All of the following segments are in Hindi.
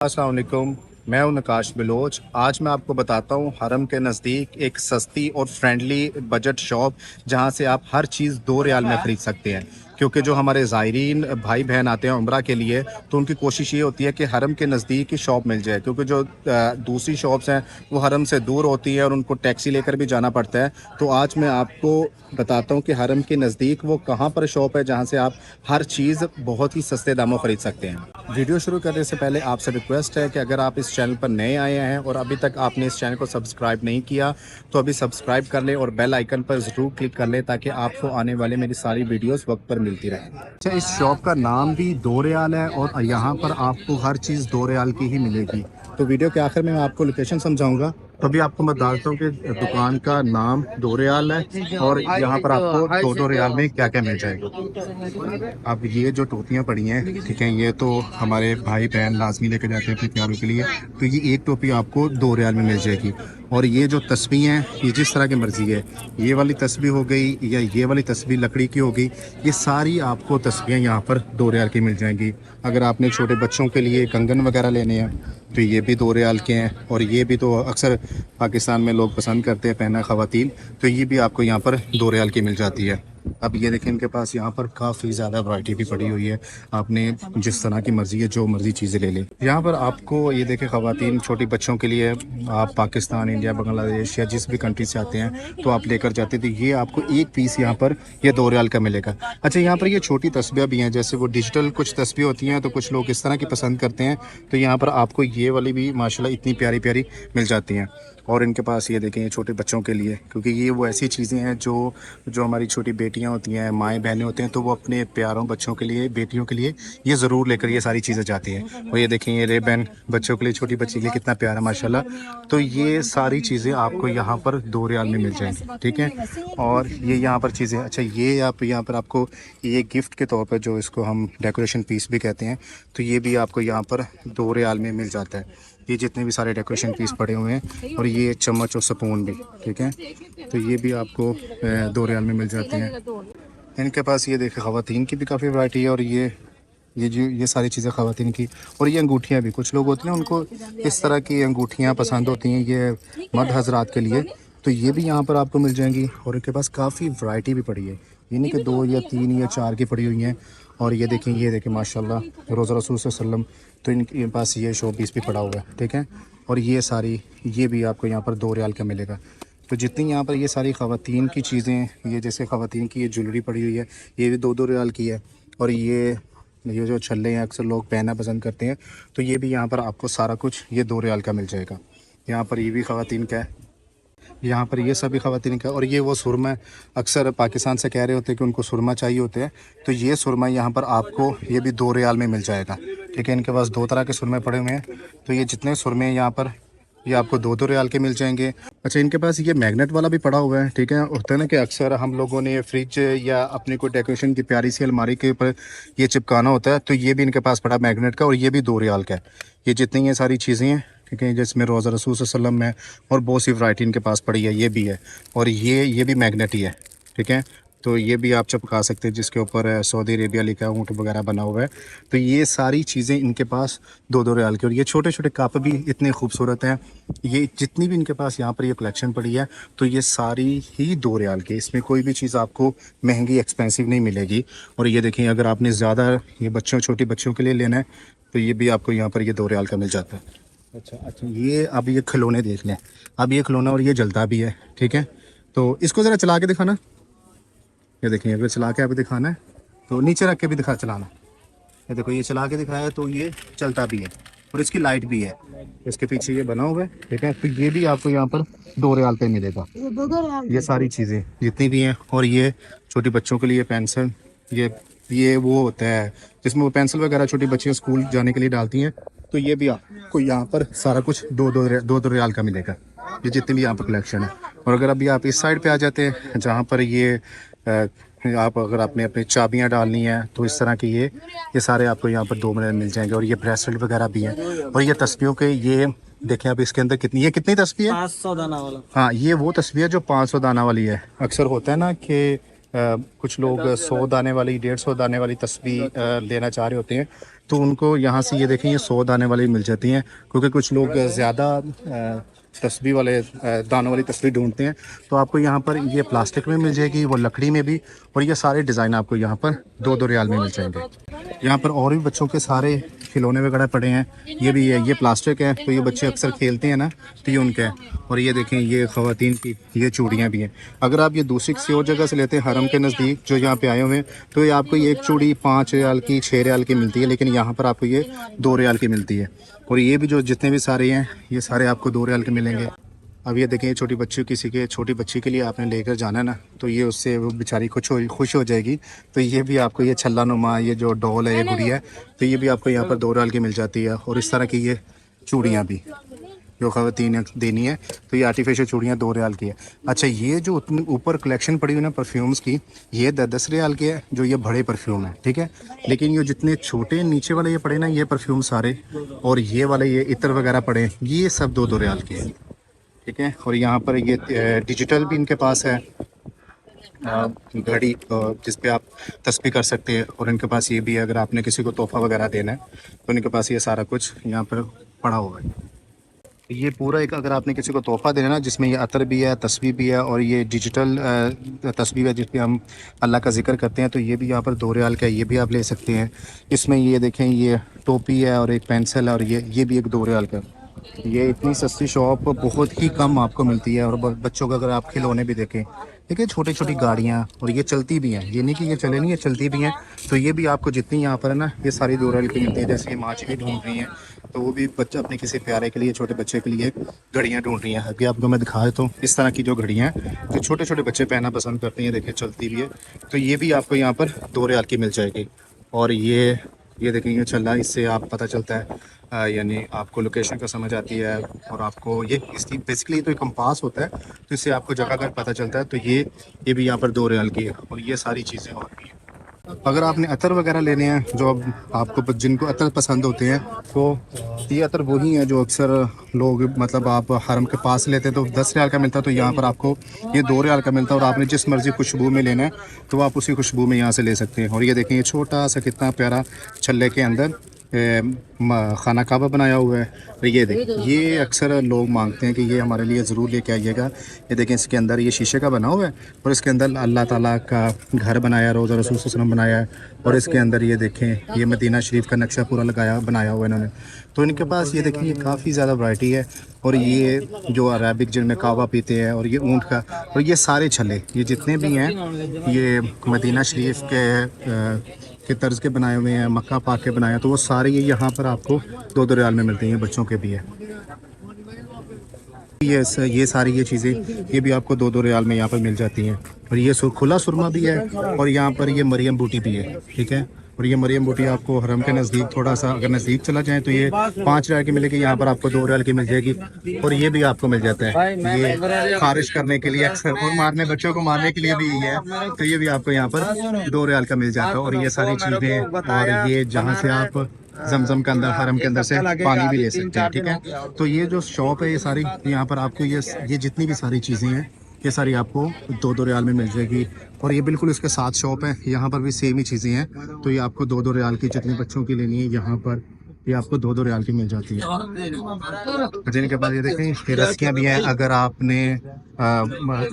अस्सलाम वालेकुम। मैं हूं नकाश बलोच। आज मैं आपको बताता हूं हरम के नज़दीक एक सस्ती और फ्रेंडली बजट शॉप जहां से आप हर चीज़ 2 रियाल में ख़रीद सकते हैं। क्योंकि जो हमारे ज़ायरीन भाई बहन आते हैं उम्रा के लिए, तो उनकी कोशिश ये होती है कि हरम के नज़दीक ही शॉप मिल जाए, क्योंकि जो दूसरी शॉप्स हैं वो हरम से दूर होती है और उनको टैक्सी लेकर भी जाना पड़ता है। तो आज मैं आपको बताता हूँ कि हरम के नज़दीक वो कहाँ पर शॉप है जहाँ से आप हर चीज़ बहुत ही सस्ते दामों ख़रीद सकते हैं। वीडियो शुरू करने से पहले आपसे रिक्वेस्ट है कि अगर आप इस चैनल पर नए आए हैं और अभी तक आपने इस चैनल को सब्सक्राइब नहीं किया तो अभी सब्सक्राइब कर लें और बेल आइकन पर ज़रूर क्लिक कर लें ताकि आपको आने वाले मेरी सारी वीडियोस वक्त पर मिलती रहे। अच्छा, इस शॉप का नाम भी 2 रियाल है और यहाँ पर आपको हर चीज़ 2 रियाल की ही मिलेगी। तो वीडियो के आखिर में मैं आपको लोकेशन समझाऊंगा। तो अभी आपको मैं बताता हूँ कि दुकान का नाम 2 रियाल है और यहाँ पर आपको 2-2 रियाल में क्या क्या मिल जाएगा। अब ये जो टोपियाँ पड़ी हैं, ठीक है, ये तो हमारे भाई बहन लाजमी लेके जाते हैं अपने प्यारों के लिए। तो ये एक टोपी आपको 2 रियाल में मिल जाएगी। और ये जो तस्बीह हैं ये जिस तरह की मर्ज़ी है, ये वाली तस्बीह हो गई या ये वाली तस्बीह लकड़ी की होगी, ये सारी आपको तस्बीहें यहाँ पर 2 रियाल की मिल जाएंगी। अगर आपने छोटे बच्चों के लिए कंगन वगैरह लेने हैं तो ये भी 2 रियाल के हैं। और ये भी तो अक्सर पाकिस्तान में लोग पसंद करते हैं पहना ख़वातीन, तो ये भी आपको यहाँ पर 2 रियाल की मिल जाती है। अब ये देखें, इनके पास यहाँ पर काफ़ी ज़्यादा वैरायटी भी पड़ी हुई है। आपने जिस तरह की मर्ज़ी है जो मर्ज़ी चीज़ें ले लें। यहाँ पर आपको ये देखें, ख़वातीन छोटी बच्चों के लिए आप पाकिस्तान, इंडिया, बांग्लादेश या जिस भी कंट्री से आते हैं तो आप लेकर जाते थे, ये आपको एक पीस यहाँ पर ये 2 रियाल का मिलेगा। अच्छा, यहाँ पर ये छोटी तस्बीह भी हैं, जैसे वो डिजिटल कुछ तस्बीह होती हैं तो कुछ लोग इस तरह की पसंद करते हैं, तो यहाँ पर आपको ये वाली भी माशाल्लाह इतनी प्यारी प्यारी मिल जाती हैं। और इनके पास ये देखें, ये छोटे बच्चों के लिए, क्योंकि ये वो ऐसी चीज़ें हैं जो जो हमारी छोटी बेटियां होती हैं, माएँ बहनें होते हैं, तो वो अपने प्यारों बच्चों के लिए, बेटियों के लिए ये ज़रूर लेकर ये सारी चीज़ें जाती हैं। और ये देखें, ये रिबन बच्चों के लिए, छोटी बच्ची के लिए कितना प्यारा माशाल्लाह। तो ये सारी चीज़ें आपको यहाँ पर 2 रियाल में मिल जाएंगी, ठीक है। और ये यहाँ पर चीज़ें, अच्छा, ये आप यहाँ पर आपको ये गिफ्ट के तौर पर, जो इसको हम डेकोरेशन पीस भी कहते हैं, तो ये भी आपको यहाँ पर 2 रियाल में मिल जाता है। ये जितने भी सारे डेकोरेशन पीस पड़े हुए हैं, और ये चम्मच और स्पून भी, ठीक है, तो ये भी आपको 2 रियाल में मिल जाते हैं। इनके पास ये देखे ख़वातीन की भी काफ़ी वैरायटी है। और ये जो ये सारी चीज़ें ख़वातीन की, और ये अंगूठियाँ भी, कुछ लोग होते हैं उनको इस तरह की अंगूठियाँ पसंद होती हैं, ये मर्द हजरात के लिए, तो ये भी यहाँ पर आपको मिल जाएंगी। और इनके पास काफ़ी वैरायटी भी पड़ी है, ये नहीं कि 2 या 3 या 4 की पड़ी हुई हैं। और ये देखें माशाल्लाह रोज़ा रसूल सल्लल्लाहु अलैहि वसल्लम, तो इनके पास ये शो पीस भी पड़ा हुआ है, ठीक है। और ये सारी, ये भी आपको यहाँ पर 2 रियाल का मिलेगा। तो जितनी यहाँ पर ये सारी ख़वातीन की चीज़ें, ये जैसे ख़वातीन की ये ज्वेलरी पड़ी हुई है, ये भी 2-2 रियाल की है। और ये जो छल्ले हैं अक्सर लोग पहनना पसंद करते हैं, तो ये भी यहाँ पर आपको सारा कुछ ये 2 रियाल का मिल जाएगा। यहाँ पर ये भी ख़वातीन का है, यहाँ पर ये सभी ख़वातीन का। और ये वो सुरमा, अक्सर पाकिस्तान से कह रहे होते हैं कि उनको सुरमा चाहिए होते हैं, तो ये सुरमा यहाँ पर आपको ये भी 2 रियाल में मिल जाएगा, ठीक है। इनके पास 2 तरह के सुरमे पड़े हुए हैं, तो ये जितने सुरमे हैं यहाँ पर ये आपको 2-2 रियाल के मिल जाएंगे। अच्छा, इनके पास ये मैग्नेट वाला भी पड़ा हुआ है, ठीक है। होता है ना कि अक्सर हम लोगों ने फ्रिज या अपनी कोई डेकोरेशन की प्यारी सी अलमारी के ऊपर ये चिपकाना होता है, तो ये भी इनके पास पड़ा मैग्नेट का, और ये भी 2 रियाल का है। ये जितनी ये सारी चीज़ें हैं, ठीक है, जिसमें रोज़ा रसूल सल्लल्लाहु अलैहि वसल्लम है और बहुत सी वैरायटी इनके पास पड़ी है, ये भी है। और ये भी मैग्नेट ही है, ठीक है। तो ये भी आप चिपका सकते हैं, जिसके ऊपर सऊदी अरेबिया लिखा है, ऊँट वगैरह बना हुआ है। तो ये सारी चीज़ें इनके पास 2-2 रियाल की। और ये छोटे छोटे कप भी इतने खूबसूरत हैं, ये जितनी भी इनके पास यहाँ पर ये कलेक्शन पड़ी है, तो ये सारी ही 2 रियाल की। इसमें कोई भी चीज़ आपको महंगी एक्सपेंसिव नहीं मिलेगी। और ये देखें, अगर आपने ज़्यादा ये छोटी बच्चों के लिए लेना है, तो ये भी आपको यहाँ पर ये 2 रियाल का मिल जाता है। अच्छा, ये अब ये खिलौने देख लें। अब ये खिलौना, और ये जलता भी है, ठीक है। तो इसको ज़रा चला के दिखाना। ये देखें, अगर चला के अभी दिखाना है तो नीचे रख के भी दिखा चलाना। ये देखो, ये चला के दिखाया तो ये चलता भी है, और इसकी लाइट भी है, इसके पीछे ये बना हुआ है, ठीक है। तो ये भी आपको यहाँ पर 2 रियाल पे मिलेगा, ये सारी चीज़ें जितनी भी हैं। और ये छोटी बच्चों के लिए पेंसिल, ये वो होता है जिसमें वो पेंसिल वगैरह छोटी बच्चियाँ स्कूल जाने के लिए डालती हैं, तो ये भी आपको यहाँ पर सारा कुछ 2-2 रियाल का मिलेगा, ये जितनी भी यहाँ पर कलेक्शन है। और अगर अभी आप इस साइड पे आ जाते हैं, जहाँ पर आप अगर आपने अपनी चाबियाँ डालनी है, तो इस तरह के ये सारे आपको यहाँ पर 2 मिनट मिल जाएंगे। और ये ब्रेसलेट वगैरह भी हैं। और ये तस्बीहों के, ये देखें आप इसके अंदर कितनी तस्बीह है, 500 दाना वाला। हाँ, ये वो तस्बीह है जो 500 दाना वाली है। अक्सर होता है ना कि कुछ लोग 100 दाने वाली, 150 दाने वाली तस्बीह लेना चाह रहे होते हैं, तो उनको यहाँ से ये देखें ये 100 दाने वाली मिल जाती हैं, क्योंकि कुछ लोग ज़्यादा तस्बीह वाले दानों वाली तस्वीर ढूंढते हैं। तो आपको यहाँ पर ये प्लास्टिक में मिल जाएगी, वो लकड़ी में भी, और ये सारे डिज़ाइन आपको यहाँ पर 2-2 रियाल में मिल जाएंगे। यहाँ पर और भी बच्चों के सारे खिलौने वगैरह पड़े हैं। ये भी है, ये प्लास्टिक है, तो ये बच्चे अक्सर खेलते हैं ना, तो ये उनका है। और ये देखें ये ख़वातीन की ये चूड़ियाँ भी हैं। अगर आप ये दूसरी किसी और जगह से लेते हैं हरम के नज़दीक जो यहाँ पे आए हुए हैं, तो ये आपको ये एक चूड़ी 5 रियाल की 6 रियाल की मिलती है, लेकिन यहाँ पर आपको ये 2 रियाल की मिलती है। और ये भी जो जितने भी सारे हैं ये सारे आपको 2 रियाल के मिलेंगे। अब ये देखें छोटी बच्ची, किसी के छोटी बच्ची के लिए आपने लेकर जाना है ना, तो ये उससे वो बेचारी खुश हो जाएगी। तो ये भी आपको ये छल्ला नुमा ये जो डॉल है, ये गुड़िया है, तो ये भी आपको यहाँ पर 2 रियाल की मिल जाती है। और इस तरह की ये चूड़ियाँ भी जो ख़वातीन देनी है, तो ये आर्टिफिशियल चूड़ियाँ 2 रियाल की है। अच्छा, ये जो उतनी ऊपर कलेक्शन पड़ी हुई ना परफ्यूम्स की, ये 10 रियाल की है, जो ये बड़े परफ्यूम है, ठीक है। लेकिन ये जितने छोटे नीचे वाले ये पड़े ना, ये परफ्यूम सारे, और ये वाले ये इत्र वगैरह पड़े, ये सब 2-2 रियाल के हैं, ठीक है। और यहाँ पर ये डिजिटल भी इनके पास है घड़ी, जिस पे आप तस्बीह कर सकते हैं। और इनके पास ये भी है, अगर आपने किसी को तोहफा वगैरह देना है तो इनके पास ये सारा कुछ यहाँ पर पड़ा हुआ है। ये पूरा एक, अगर आपने किसी को तोहफा देना ना, जिसमें ये अतर भी है, तस्बीह भी है, और ये डिजिटल तस्बीह है जिस पे हम अल्लाह का जिक्र करते हैं, तो ये भी यहाँ पर 2 रियाल का है, ये भी आप ले सकते हैं। इसमें ये देखें ये टोपी है और एक पेंसिल है, और ये भी एक 2 रियाल का। ये इतनी सस्ती शॉप बहुत ही कम आपको मिलती है। और बच्चों का अगर आप खिलौने भी देखें, देखिए छोटी छोटी गाड़ियाँ, और ये चलती भी हैं, ये नहीं कि ये चले नहीं, ये चलती भी हैं। तो ये भी आपको जितनी यहाँ पर है ना, ये सारी 2 रियाल की मिलती है। जैसे ये माच भी ढूंढ रही हैं, तो वो भी बच्चा अपने किसी प्यारे के लिए, छोटे बच्चे के लिए घड़ियाँ ढूंढ रही हैं। अभी आपको मैं दिखा देता हूँ इस तरह की जो घड़ियाँ हैं, जो छोटे छोटे बच्चे पहनना पसंद करते हैं, देखिए चलती भी है। तो ये भी आपको यहाँ पर 2 रियाल की मिल जाएगी। और ये देखें ये चल रहा है, इससे आप पता चलता है यानी आपको लोकेशन का समझ आती है। और आपको ये इसकी बेसिकली तो एक कंपास होता है, तो इससे आपको जगह का पता चलता है। तो ये भी यहाँ पर 2 रियाल की है। और ये सारी चीज़ें और भी हैं। अगर आपने अतर वगैरह लेने हैं, जो अब आपको जिनको अतर पसंद होते हैं, तो ये अतर वही है जो अक्सर लोग, मतलब आप हरम के पास लेते हैं तो 10 रियाल का मिलता है, तो यहाँ पर आपको ये 2 रियाल का मिलता है। और आपने जिस मर्ज़ी खुशबू में लेना है तो आप उसी खुशबू में यहाँ से ले सकते हैं। और ये देखें ये छोटा सा कितना प्यारा छल्ले के अंदर खाना काबा बनाया हुआ है। और ये देखें, ये अक्सर लोग मांगते हैं कि ये हमारे लिए ज़रूर लेके आइएगा। ये देखें इसके अंदर ये शीशे का बना हुआ है, और इसके अंदर अल्लाह ताला का घर बनाया, रोज़ा रसूल सल्लल्लाहु अलैहि वसल्लम बनाया है। और इसके अंदर ये देखें ये मदीना शरीफ का नक्शा पूरा बनाया हुआ है इन्होंने। तो इनके पास ये देखें ये काफ़ी ज़्यादा वैरायटी है। और ये जो अरबिक जिनमें कावा पीते हैं, और ये ऊँट का, और ये सारे छल्ले ये जितने भी हैं, ये मदीना शरीफ के तर्ज के बनाए हुए हैं, मक्का पाक के बनाए हैं, तो वो सारे ये यहाँ पर आपको 2-2 रियाल में मिलते हैं। बच्चों के भी है ये सारी ये चीज़ें, ये भी आपको 2-2 रियाल में यहाँ पर मिल जाती हैं। और ये खुला सुरमा भी है, और यहाँ पर ये मरियम बूटी भी है, ठीक है। और ये मरियम बूटी आपको हरम के नज़दीक, थोड़ा सा अगर नज़दीक चला जाए तो ये 5 रियाल की मिलेगी, यहाँ पर आपको 2 रियाल की मिल जाएगी। और ये भी आपको मिल जाता है, ये खारिश करने के लिए अक्सर, और मारने, बच्चों को मारने के लिए भी ये है। तो ये भी आपको यहाँ पर 2 रियाल का मिल जाता है। और ये सारी चीज़ें, और ये जहाँ से आप जमजम के अंदर, हरम के अंदर से पानी भी ले सकते हैं, ठीक है। तो ये जो शॉप है, ये सारी यहाँ पर आपको ये जितनी भी सारी चीज़ें हैं, ये सारी आपको 2-2 रियाल में मिल जाएगी। और ये बिल्कुल इसके साथ शॉप है, यहाँ पर भी सेम ही चीज़ें हैं। तो ये आपको 2-2 रियाल की जितनी बच्चों की लेनी है, यहाँ पर ये आपको 2-2 रियाल की मिल जाती है। जिनके पास ये देखें ये रस्सियाँ भी हैं, अगर आपने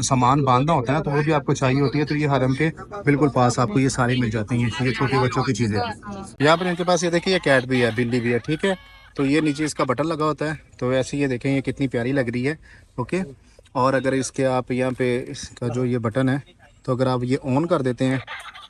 सामान बांधना होता है तो वो भी आपको चाहिए होती है, तो ये हरम के बिल्कुल पास आपको ये सारी मिल जाती हैं। ये छोटे बच्चों की चीज़ें हैं। यहाँ पर इनके पास ये देखिए ये कैट भी है, बिल्ली भी है, ठीक है। तो ये नीचे इसका बटन लगा होता है, तो वैसे ये देखें ये कितनी प्यारी लग रही है, ओके। और अगर इसके आप यहाँ पे इसका जो ये बटन है, तो अगर आप ये ऑन कर देते हैं,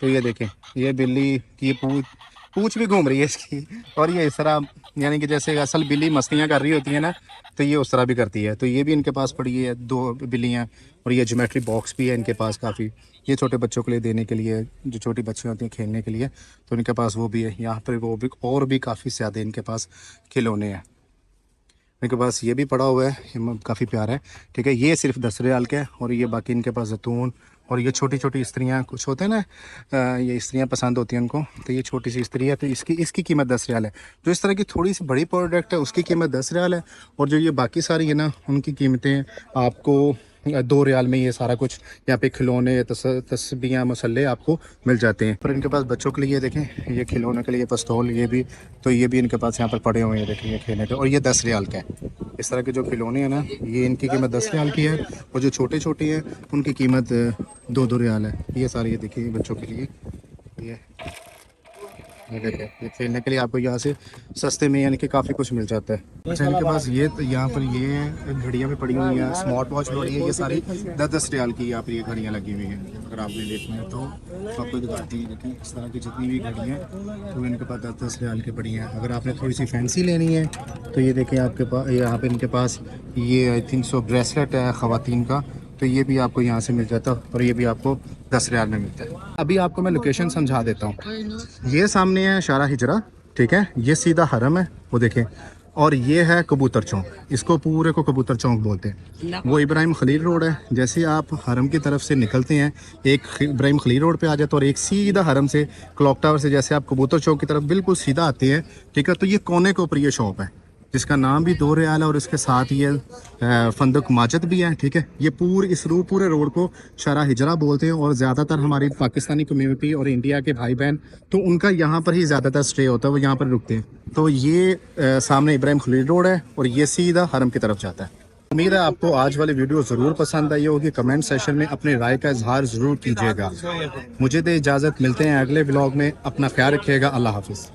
तो ये देखें ये बिल्ली की पूँछ भी घूम रही है इसकी। और ये इस तरह यानी कि जैसे असल बिल्ली मस्तियाँ कर रही होती है ना, तो ये उस तरह भी करती है। तो ये भी इनके पास पड़ी है 2 बिल्लियाँ। और ये ज्योमेट्री बॉक्स भी है इनके पास काफ़ी, ये छोटे बच्चों के लिए देने के लिए, जो छोटी बच्चियाँ होती हैं खेलने के लिए, तो इनके पास वो भी है। यहाँ पर वो भी और भी काफ़ी ज़्यादा इनके पास खिलौने हैं। इनके पास ये भी पड़ा हुआ है, ये काफ़ी प्यारा है, ठीक है। ये सिर्फ 10 रियाल का है। और ये बाकी इनके पास जैतून, और ये छोटी छोटी स्त्रियाँ कुछ होते हैं ना, ये स्त्रियाँ पसंद होती हैं उनको, तो ये छोटी सी स्त्री है, तो इसकी कीमत 10 रियाल है। जो इस तरह की थोड़ी सी बड़ी प्रोडक्ट है उसकी कीमत 10 रियाल है। और जो ये बाकी सारी है ना, उनकी कीमतें आपको 2 रियाल में ये सारा कुछ यहाँ पे खिलौने, तस्बीहां, मसल्ले आपको मिल जाते हैं। पर इनके पास बच्चों के लिए देखें, ये खिलौने के लिए पिस्तौल, ये भी तो ये भी इनके पास यहाँ पर पड़े हुए हैं, देखें ये खेलने के, और ये 10 रियाल का है। इस तरह के जो खिलौने हैं ना, ये इनकी कीमत 10 रियाल की है, और जो छोटे छोटे हैं उनकी कीमत 2-2 रियाल है। ये सारे ये देखिए बच्चों के लिए, ये देखिए, ये खेलने के लिए आपको यहाँ से सस्ते में यानी कि काफ़ी कुछ मिल जाता है। अच्छा, इनके पास ये यहाँ पर ये घड़ियाँ भी पड़ी हुई हैं, स्मार्ट वॉच भी पड़ी है, ये सारी 10-10 रियाल की यहाँ पर ये घड़ियाँ लगी हुई हैं। अगर आपने देखना है तो आपको दिखाती है, देखिए इस तरह की जितनी भी घड़ी हैं तो इनके पास 10-10 रियाल की पड़ी हैं। अगर आपने थोड़ी सी फैंसी लेनी है तो ये देखें आपके पास, यहाँ पर इनके पास ये आई थिंक सो ब्रेसलेट है ख़वातीन का, तो ये भी आपको यहाँ से मिल जाता है, और ये भी आपको 10 रियाल में मिलता है। अभी आपको मैं लोकेशन समझा देता हूँ। ये सामने है शारा हिजरा, ठीक है, ये सीधा हरम है, वो देखें, और ये है कबूतर चौक, इसको पूरे को कबूतर चौक बोलते हैं। वो इब्राहिम खलील रोड है, जैसे आप हरम की तरफ से निकलते हैं, एक इब्राहिम खलील रोड पे आ जाते हैं, और एक सीधा हरम से क्लॉक टावर से जैसे आप कबूतर चौक की तरफ बिल्कुल सीधा आते हैं, ठीक है, तो ये कोने के ऊपर ये शॉप है जिसका नाम भी 2 रियाल है, और इसके साथ ये फंदक माजद भी है, ठीक है। ये पूरे रोड को शारा हिजरा बोलते हैं, और ज़्यादातर हमारी पाकिस्तानी कम्युनिटी और इंडिया के भाई बहन तो उनका यहाँ पर ही ज़्यादातर स्टे होता है, वो यहाँ पर रुकते हैं। तो ये सामने इब्राहिम खलील रोड है, और ये सीधा हरम की तरफ जाता है। उम्मीद है आपको आज वाली वीडियो ज़रूर पसंद आई होगी। कमेंट सेशन में अपने राय का इजहार ज़रूर कीजिएगा। मुझे दे इजाज़त, मिलते हैं अगले ब्लॉग में। अपना ख्याल रखिएगा। अल्लाह हाफिज़।